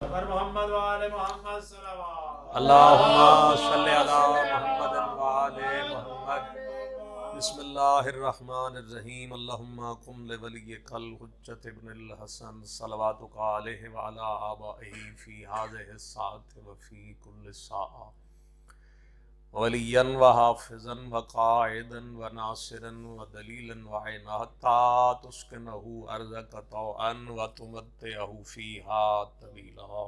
محمد وآل محمد صلوات اللہم صلی علی محمد وآل محمد۔ بسم اللہ الرحمن الرحیم۔ اللہم قم لولیک الحجۃ ابن الحسن صلواتک علیہ وعلی آبائہ فی ہذہ الساعۃ وفی کل ساعۃ، ولیاً وحافظاً وقائداً وناصراً ودلیلاً وعینا حتی تسکنہ ارضک طوعاً وتمتعہ فیہا طویلا۔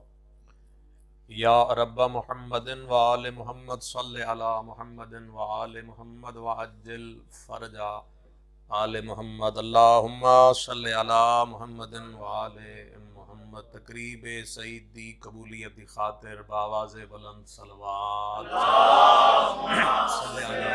یا رب محمد وآل محمد صلی علی محمد وآل محمد وعجل فرج آل محمد۔ اللہم صلی علی محمد وآل محمد۔ تقریب سعید دی قبولیت دی خاطر بآواز بلند صلوات صلی علی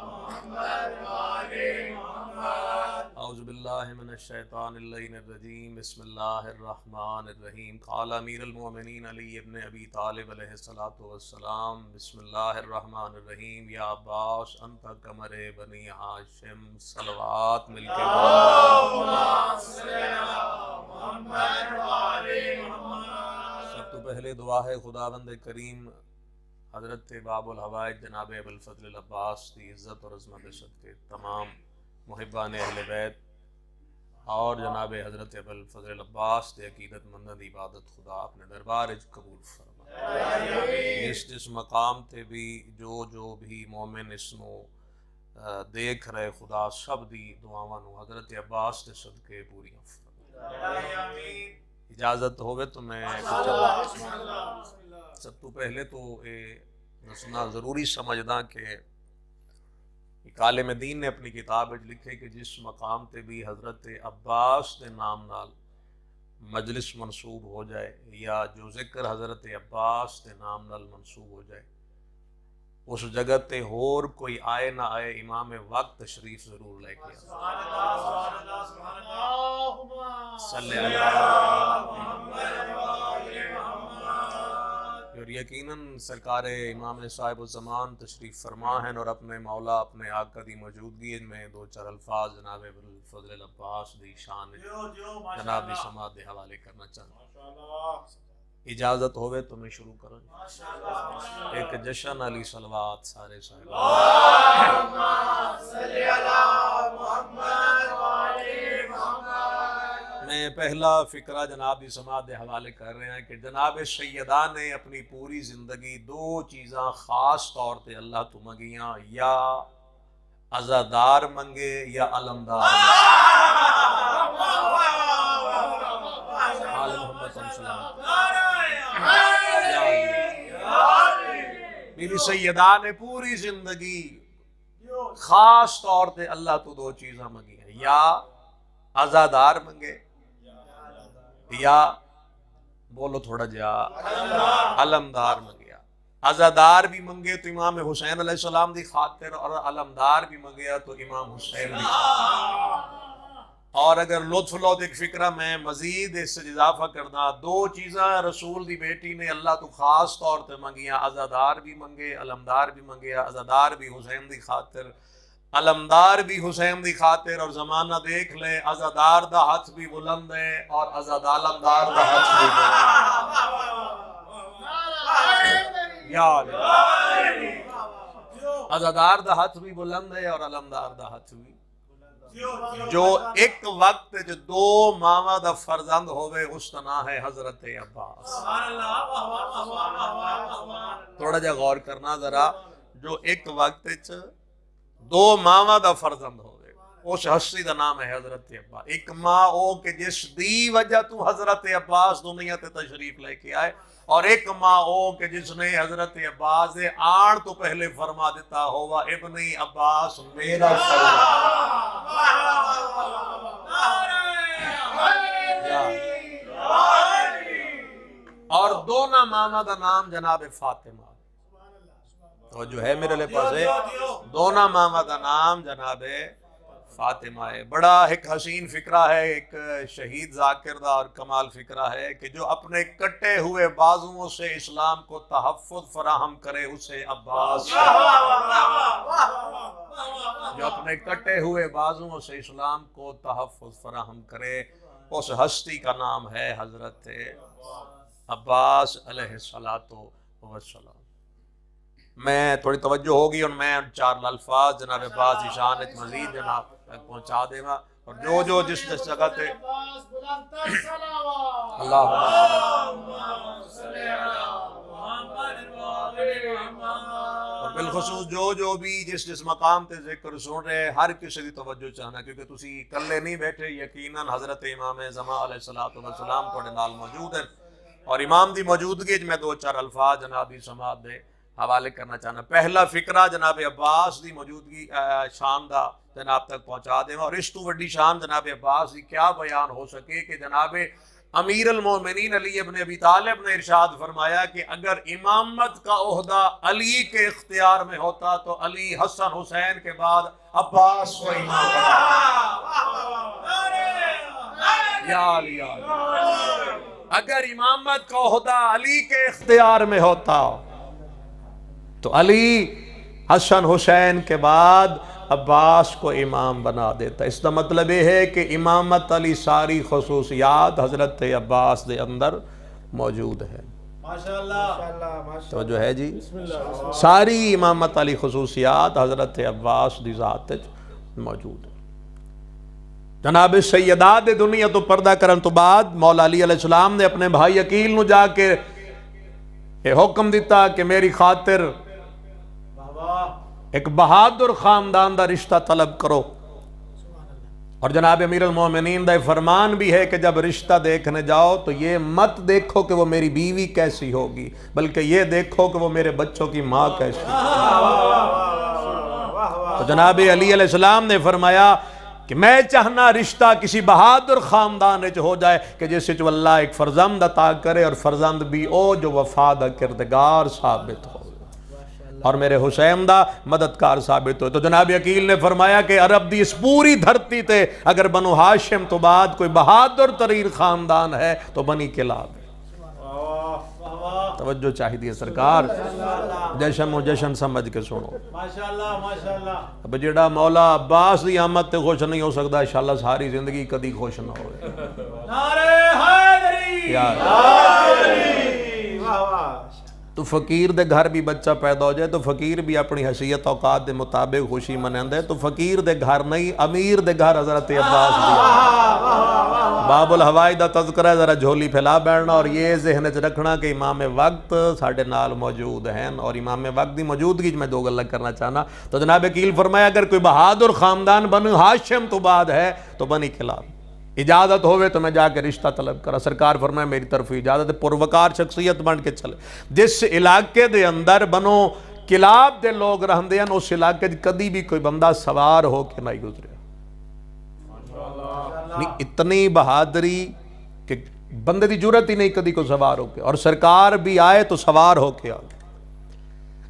محمد وآل محمد۔ اعوذ باللہ من الشیطان اللعین الرجیم۔ بسم اللہ الرحمن الرحیم۔ قال امیر المومنین علی ابن ابی طالب علیہ الصلوۃ والسلام، بسم اللہ الرحمن الرحیم۔ یا عباس انت قمر بنی ہاشم۔ صلوات مل کے سب تو پہلے دعا ہے خداوند کریم حضرت باب الحوائج جناب ابو الفضل العباس کی عزت اور عظمت صدقے تمام محبان اہل بیت اور جناب حضرت ابو الفضل العباس دے عقیدت منداں دی عبادت خدا اپنے دربار وچ قبول فرما۔ جس مقام تے بھی جو بھی مومن اس نو دیکھ رہے، خدا سب دی دعاواں نو حضرت عباس دے صدقے پوریاں فرما۔ اجازت ہوئے تو میں سب تو پہلے تو دسنا ضروری سمجھدا کہ عالم دین نے اپنی کتاب وچ لکھے کہ جس مقام تے بھی حضرت عباس دے نام نال مجلس منسوب ہو جائے یا جو ذکر حضرت عباس دے نام نال منسوب ہو جائے، اس جگہ تے اور کوئی آئے نہ آئے، امام وقت تشریف ضرور لے کے صلی اور یقیناً سرکار امام صاحب الزمان تشریف فرما ہیں اور اپنے مولا اپنے آقا دی موجودگی میں دو چار الفاظ جناب ابو الفضل العباس دی شان جناب دی سماعت دے حوالے کرنا چاہتا ہوں۔ اجازت ہوئے تو میں شروع کروں۔ ایک جشن علی صلوات سارے صاحب میں پہلا فقرہ جناب دی سماعت دے حوالے کر رہے ہیں کہ جناب سیدہ نے اپنی پوری زندگی دو چیزاں خاص طور تے اللہ تو منگیاں، یا عزادار منگے یا علمدار آل محمد صلی اللہ علیہ وسلم۔ میری سیدہ نے پوری زندگی خاص طور تے اللہ تو دو چیزاں منگیاں، یا عزادار منگے یا بولو تھوڑا جا علمدار منگیا۔ عزادار بھی منگے تو امام حسین علیہ السلام دی خاطر، اور علمدار بھی منگیا تو امام حسین دی خاطر۔ اور اگر لطف لو ایک فکرہ میں مزید اس سے اضافہ کرنا، دو چیزاں رسول دی بیٹی نے اللہ تو خاص طور تے منگیاں، عزادار بھی منگے علمدار بھی منگیا۔ عزادار بھی حسین دی خاطر، علمدار بھی حسین دی خاطر، اور زمانہ دیکھ لے عزادار دا ہاتھ بھی بلند ہے اور علمدار دا ہاتھ بھی بلند ہے۔ عزادار دا ہاتھ بھی بلند ہے اور علمدار دا ہاتھ بھی، جو ایک وقت جو دو ماما دا فرزند ہوئے اس کا نام ہے حضرت عباس۔ تھوڑا جا غور کرنا ذرا، جو ایک وقت دو ماما دا فرزند ہوئے اس ہستی دا نام ہے حضرت عباس۔ ایک ماں او کہ جس دی وجہ تو حضرت عباس دنیا تے تشریف لے کے آئے، اور ایک ماں او کہ جس نے حضرت عباس دے آن تو پہلے فرما دیتا ہوا ابن عباس میرا اور دونوں ماما دا نام جناب فاطمہ، تو جو ہے میرے لئے پاس ہے دونوں ماما دا نام جناب فاطمہ ہے۔ بڑا ایک حسین فکرہ ہے، ایک شہید ذاکر دا اور کمال فکرہ ہے کہ جو اپنے کٹے ہوئے بازوؤں سے اسلام کو تحفظ فراہم کرے اسے عباس، جو اپنے کٹے ہوئے بازوؤں سے اسلام کو تحفظ فراہم کرے اس ہستی کا نام ہے حضرت عباس علیہ السلام. میں تھوڑی توجہ ہوگی اور میں چار الفاظ جناب عباس کی شان مزید جناب تک پہنچا دے گا، اور جو جس جگہ تے اللہ اور بالخصوص جو بھی جس مقام تے ذکر سن رہے ہیں، ہر کسی کی توجہ چاہنا، کیونکہ تسی کلے نہیں بیٹھے، یقیناً حضرت امام زمان علیہ السلام تھوڑے نال موجود ہیں، اور امام دی موجودگی میں دو چار الفاظ جناب دی سماعت دے حوالے کرنا چاہنا. پہلا فقرہ جناب عباس دی موجودگی شان دا جناب تک پہنچا دیں، اور اس تو وڈی شان جناب عباس دی کیا بیان ہو سکے کہ جناب امیر المومنین علی ابن ابی طالب نے ارشاد فرمایا کہ اگر امامت کا عہدہ علی کے اختیار میں ہوتا تو علی حسن حسین کے بعد عباس کو امام یا علی اگر امامت کا عہدہ علی کے اختیار میں ہوتا تو علی حسن حسین کے بعد عباس کو امام بنا دیتا. اس کا مطلب یہ ہے کہ امامت علی ساری خصوصیات حضرت عباس دے اندر موجود ہے. ماشاءاللہ تو جو ہے جی ساری امامت علی خصوصیات حضرت عباس دی ذات موجود ہے. جناب سیدات دنیا تو پردہ کرن تو بعد مولا علی علیہ السلام نے اپنے بھائی عقیل نو جا کے یہ حکم دیتا کہ میری خاطر ایک بہادر خاندان دا رشتہ طلب کرو. اور جناب امیر المومنین دا فرمان بھی ہے کہ جب رشتہ دیکھنے جاؤ تو یہ مت دیکھو کہ وہ میری بیوی کیسی ہوگی، بلکہ یہ دیکھو کہ وہ میرے بچوں کی ماں کیسی ہوگی. تو جناب علی علیہ السلام نے فرمایا کہ میں چاہنا رشتہ کسی بہادر خاندان وچ ہو جائے کہ جس وچ اللہ ایک فرزند عطا کرے، اور فرزند بھی او جو وفا دا کردگار ثابت ہو اور میرے حسین دا مددگار ثابت ہوئے. تو جناب عقیل نے فرمایا کہ عرب دی اس پوری دھرتی تے اگر بنو ہاشم تو بعد کوئی بہادر ترین خاندان ہے تو بنی کلاب ہے. توجہ چاہیے سرکار، جشن و جشن سمجھ کے سنو. اب جڑا مولا عباس دی آمد تے خوش نہیں ہو سکتا، انشاءاللہ ساری زندگی کدی خوش نہ ہوئے. نعرہ حیدری تو فقیر دے گھر بھی بچہ پیدا ہو جائے تو فقیر بھی اپنی حیثیت اوقات دے مطابق خوشی مناندے ہے. تو فقیر دے گھر نہیں، امیر دے گھر حضرت عباس دیا. باب الہوائی دا تذکرہ ہے، ذرا جھولی پھیلا بیٹھنا اور یہ ذہن وچ رکھنا کہ امام وقت ساڈے نال موجود ہیں، اور امام وقت دی موجودگی میں دو گلاں کرنا چاہنا. تو جناب عقیل فرمایا اگر کوئی بہادر خاندان بنو ہاشم تو بعد ہے تو بنی کلاب، اجازت ہوئے تو میں جا کے رشتہ طلب کرا. سرکار فرمایا میری طرف اجازت ہے. پروکار شخصیت بن کے چلے. جس علاقے دے اندر بنو کلاب دے لوگ رہندے ہیں اس علاقے کدی بھی کوئی بندہ سوار ہو کے نہیں گزرے. اتنی بہادری کہ بندے دی جرت ہی نہیں کدی کو سوار ہو کے، اور سرکار بھی آئے تو سوار ہو کے آگے.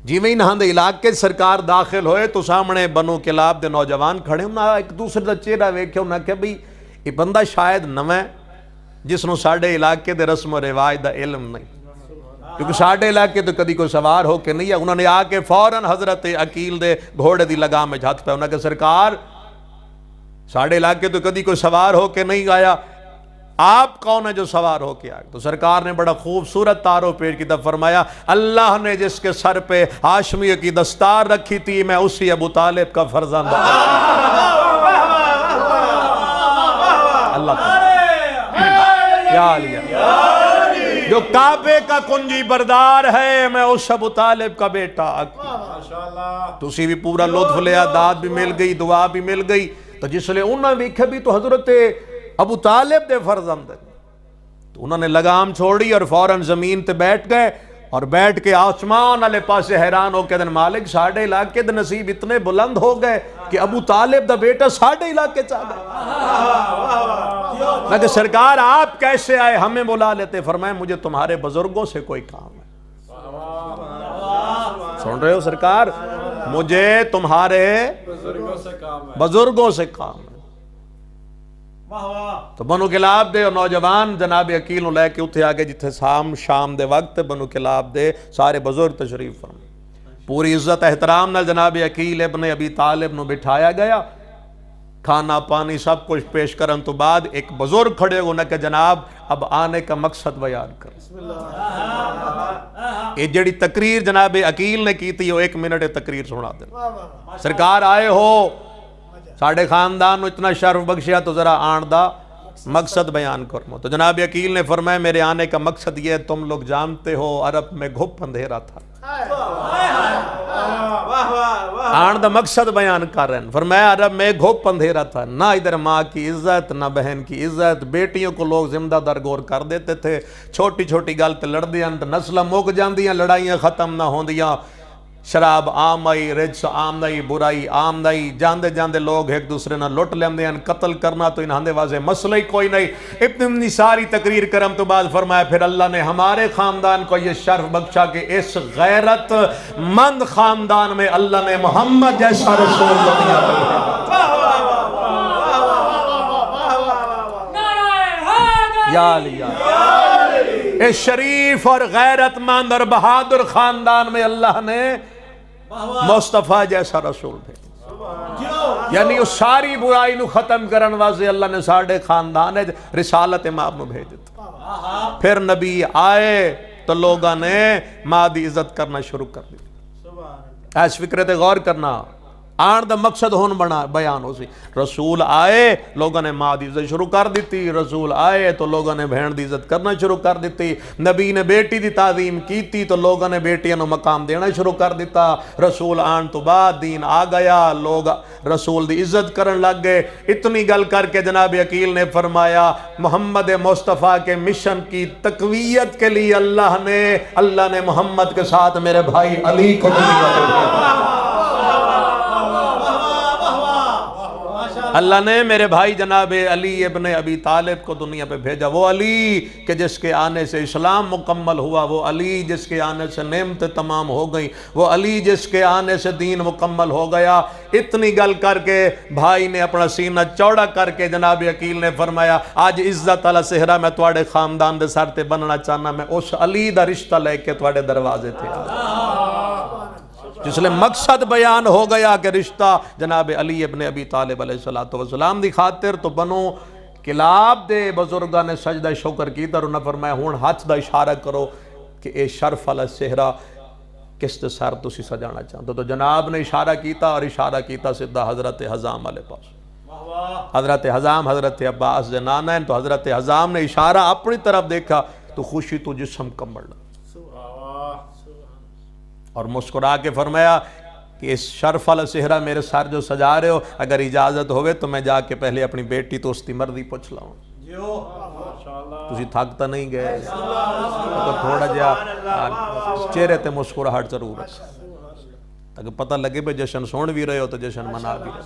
جی میں نہاں دے علاقے سرکار داخل ہوئے تو سامنے بنو کلاب دے نوجوان کھڑے، انہاں ایک دوسرے دا چہرہ ویکھے، انہاں کہ بھئی یہ بندہ شاید نویں جس نو ساڑھے علاقے دے رسم و رواج دا علم نہیں، کیونکہ ساڑھے علاقے تو کدی کوئی سوار ہو کے نہیں ہے. انہوں نے آ کے فوراً حضرت عقیل دے گھوڑے دی لگام میں ہاتھ پہ، انہوں نے کہا سرکار ساڑھے علاقے تو کدی کوئی سوار ہو کے نہیں آیا، آپ کون ہے جو سوار ہو کے آئے؟ تو سرکار نے بڑا خوبصورت تعارف پیش کی، تب فرمایا اللہ نے جس کے سر پہ ہاشمیہ کی دستار رکھی تھی میں اسی ابو طالب کا فرزند جو کعبے کا کنجی بردار ہے میں اس ابو طالب کا بیٹا. تسی بھی پورا لطف لیا، داد بھی مل گئی، دعا بھی مل گئی. تو جس لئے انہوں نے بھی تو حضرت ابو طالب دے فرزند، تو انہوں نے لگام چھوڑی اور فوراً زمین تے بیٹھ گئے، اور بیٹھ کے آسمان والے پاسے حیران ہو کے دن مالک ساڑھے علاقے دے نصیب اتنے بلند ہو گئے کہ ابو طالب دا بیٹا ساڑھے علاقے چاہ گئے. میں کہ سرکار آپ کیسے آئے؟ ہمیں بلا لیتے. فرمائے مجھے تمہارے بزرگوں سے کوئی کام ہے. سن رہے ہو سرکار؟ مجھے تمہارے بزرگوں سے کام ہے. تو بنو کلاب دے اور نوجوان جناب عقیل نو لے کے اتھے آگے جتھے شام دے وقت بنو کلاب دے سارے بزرگ تشریف فرمائے. پوری عزت احترام نال جناب عقیل ابن ابی طالب نو بٹھایا گیا. کھانا پانی سب کچھ پیش کرن تو بعد ایک بزرگ کھڑے ہو نہ کہ جناب اب آنے کا مقصد بیان کر. یہ جڑی تقریر جناب عقیل نے کی تھی وہ 1 منٹ تقریر سنا دیں. سرکار آئے ہو ساڑھے خاندان اتنا شرف بخشیا تو ذرا آن دا مقصد بیان کرو. تو جناب عقیل نے فرمایا میرے آنے کا مقصد یہ ہے تم لوگ جانتے ہو عرب میں گھپ اندھیرا تھا. آن دا مقصد بیان کر رہے ہیں. فرمایا عرب میں گھپ اندھیرا تھا, نہ ادھر ماں کی عزت نہ بہن کی عزت. بیٹیوں کو لوگ زندہ درگور کر دیتے تھے. چھوٹی چھوٹی گل تے لڑ دیاں تے نسلیں مک جاندیاں, لڑائیاں ختم نہ ہوندیاں. شراب عام آئی, رجس عام آئی, برائی عام آئی. جاندے جاندے لوگ ایک دوسرے نہ لٹ لیندے ہیں. قتل کرنا تو انہاں دے واضح مسئلہ ہی کوئی نہیں. اتنی ساری تقریر کرم تو بعد فرمایا پھر اللہ نے ہمارے خاندان کو یہ شرف بخشا کہ اس غیرت مند خاندان میں اللہ نے محمد جیسا رسول دنیا یا علی اس شریف اور غیرت مند اور بہادر خاندان میں اللہ نے مصطفیٰ جیسا رسول بھیجا. یعنی اس ساری برائی نو ختم کرن واسطے اللہ نے ساڑھے خاندان رسالت امام نو بھیج دیتا. پھر نبی آئے تو لوگاں نے ماں دی عزت کرنا شروع کر دی. ایس فکرے تے غور کرنا. آن دا مقصد ہون بنا بیان ہو سی. رسول آئے لوگوں نے ماں دی عزت شروع کر دیتی. رسول آئے تو لوگوں نے بہن دی عزت کرنا شروع کر دیتی. نبی نے بیٹی دی تعظیم کیتی تو لوگوں نے بیٹیاں نو مقام دینا شروع کر دیتا. رسول آن تو بعد دین آ گیا, لوگ رسول دی عزت کرن لگ گئے. اتنی گل کر کے جناب عقیل نے فرمایا محمد مصطفیٰ کے مشن کی تقویت کے لیے اللہ نے محمد کے ساتھ میرے بھائی علی کو اللہ نے میرے بھائی جناب علی ابن ابی طالب کو دنیا پہ بھیجا. وہ علی کہ جس کے آنے سے اسلام مکمل ہوا, وہ علی جس کے آنے سے نعمتیں تمام ہو گئیں, وہ علی جس کے آنے سے دین مکمل ہو گیا. اتنی گل کر کے بھائی نے اپنا سینہ چوڑا کر کے جناب عقیل نے فرمایا آج عزت والا صحرا میں تواڈے خاندان دے سر تے بننا چاہنا. میں اس علی دا رشتہ لے کے تواڈے دروازے تے جس لئے مقصد بیان ہو گیا کہ رشتہ جناب علی ابن ابی طالب علیہ السلام دی خاطر. تو بنو کلاب دے بزرگاں نے سجدہ شکر کی اور انہوں نے فرمایا ہون ہاتھ دا اشارہ کرو کہ اے شرف والا صحرا کس دے سر تسی سجانا چاہتا. تو جناب نے اشارہ کیتا اور اشارہ کیتا سدھا حضرت حزام علیہ پاس. حضرت حزام حضرت عباس دے نانا ہیں. تو حضرت حزام نے اشارہ اپنی طرف دیکھا تو خوشی تو جسم کمبڑ لگا اور مسکرا کے فرمایا کہ اس شرف والا صحرا میرے سر جو سجا رہے ہو اگر اجازت ہوئے تو میں جا کے پہلے اپنی بیٹی تو اس کی مرضی پوچھ لاؤں. تسی تھکتا نہیں گئے تو تھوڑا جا چہرے تے مسکراہٹ ضرور رکھا تاکہ پتہ لگے پہ جشن سون بھی رہے ہو تو جشن منا بھی رہے.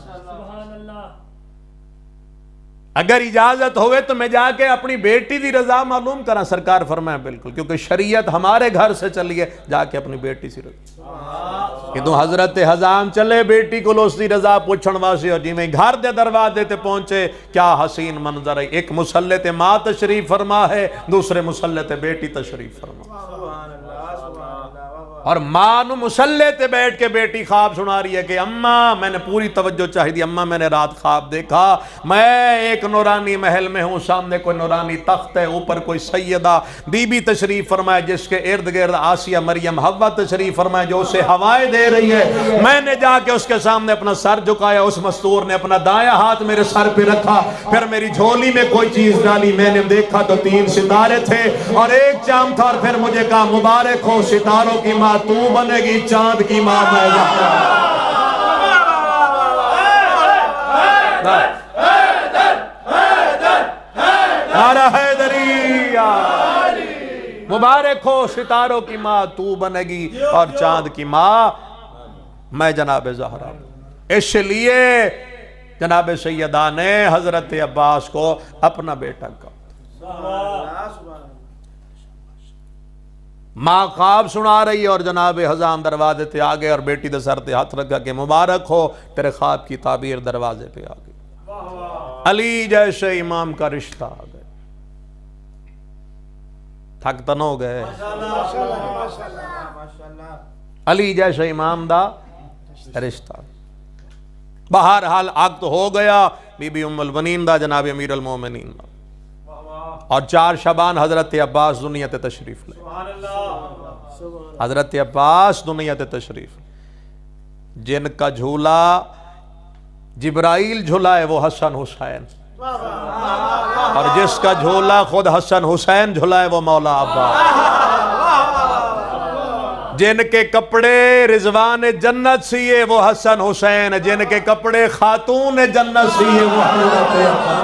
اگر اجازت ہوئے تو میں جا کے اپنی بیٹی دی رضا معلوم کرا. سرکار فرمایا بالکل, کیونکہ شریعت ہمارے گھر سے چلیے, جا کے اپنی بیٹی سی رضا. کہ تو حضرت حزام چلے بیٹی کو لو اس دی رضا پوچھن واسطے اور جی میں گھر دے دروازے تے پہنچے کیا حسین منظر ہے. ایک مصلی تے ماں تشریف فرما ہے, دوسرے مصلی تے بیٹی تشریف فرما. اور ماں نو مصلی تے بیٹھ کے بیٹی خواب سنا رہی ہے کہ اماں میں نے پوری توجہ چاہی دی, اماں میں نے رات خواب دیکھا میں ایک نورانی محل میں ہوں, سامنے کوئی نورانی تخت ہے, اوپر کوئی سیدہ بی بی تشریف فرمائے جس کے ارد گرد آسیہ مریم حوا تشریف فرمائے جو اسے ہوائیں دے رہی ہے. میں نے جا کے اس کے سامنے اپنا سر جھکایا, اس مستور نے اپنا دایاں ہاتھ میرے سر پہ رکھا, پھر میری جھولی میں کوئی چیز ڈالی, میں نے دیکھا تو 3 ستارے تھے اور ایک چاند تھا, اور پھر مجھے کہا مبارک ہو ستاروں کی ماں تو بنے گی, چاند کی ماں میں نعرہ حیدری. مبارک ہو ستاروں کی ماں تو بنے گی اور چاند کی ماں میں جناب زہرا. اس لیے جناب سیدہ نے حضرت عباس کو اپنا بیٹا کہا. ماں خواب سنا رہی اور جناب حزام دروازے تے آگئے اور بیٹی دے سر تے ہاتھ رکھا کہ مبارک ہو تیرے خواب کی تعبیر دروازے پہ آگئی. علی جیسے امام کا رشتہ آ گئے. تھک تو نہ ہو گئے. علی جیسے امام دا رشتہ بہرحال عقد ہو گیا. بی بی ام المؤمنین دا جناب امیر المومنین دا، اور 4 شعبان حضرت عباس دنیا تے تشریف لے، سبحان اللہ حضرت عباس دنیا تے تشریف لے، جن کا جھولا جبرائیل جھلائے وہ حسن حسین، اور جس کا جھولا خود حسن حسین جھلائے وہ مولا عباس، جن کے کپڑے رضوان جنت سیے وہ حسن حسین، جن کے کپڑے خاتون جنت سیے وہ حضرت عباس۔